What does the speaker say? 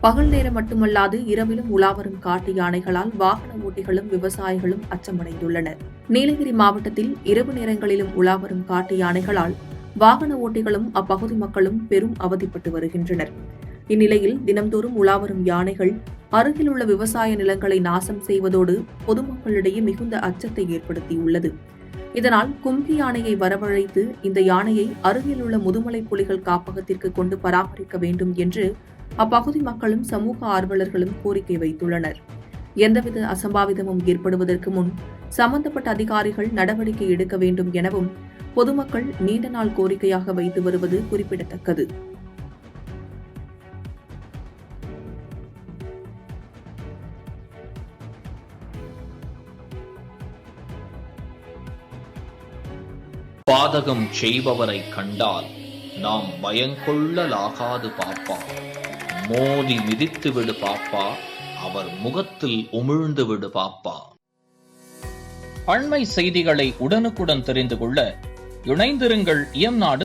பகல் நேரம் மட்டுமல்லாது இரவிலும் உலாவரும் காட்டு யானைகளால் வாகன ஓட்டிகளும் விவசாயிகளும் அச்சமடைந்துள்ளனர். நீலகிரி மாவட்டத்தில் இரவு நேரங்களிலும் உலாவரும் காட்டு யானைகளால் வாகன ஓட்டிகளும் அப்பகுதி மக்களும் பெரும் அவதிப்பட்டு வருகின்றனர். இந்நிலையில் தினம்தோறும் உலாவரும் யானைகள் அருகிலுள்ள விவசாய நிலங்களை நாசம் செய்வதோடு பொதுமக்களிடையே மிகுந்த அச்சத்தை ஏற்படுத்தியுள்ளது. இதனால் கும்கி யானையை வரவழைத்து இந்த யானையை அருகிலுள்ள முதுமலை புலிகள் காப்பகத்திற்கு கொண்டு பராமரிக்க வேண்டும் என்று அப்பகுதி மக்களும் சமூக ஆர்வலர்களும் கோரிக்கை வைத்துள்ளனர். எந்தவித அசம்பாவிதமும் ஏற்படுவதற்கு முன் சம்பந்தப்பட்ட அதிகாரிகள் நடவடிக்கை எடுக்க வேண்டும் எனவும் பொதுமக்கள் நீண்ட நாள் கோரிக்கையாக வைத்து வருவது குறிப்பிடத்தக்கது. பாதகம் செய்பவரை கண்டால் நாம் பயங்கொள்ளலாகாது பாப்பா. மோதி மிதித்து விடு பாப்பா, அவர் முகத்தில் உமிழ்ந்து விடு பாப்பா. அண்மை செய்திகளை உடனுக்குடன் தெரிந்து கொள்ள இணைந்திருங்கள் இயம்நாடு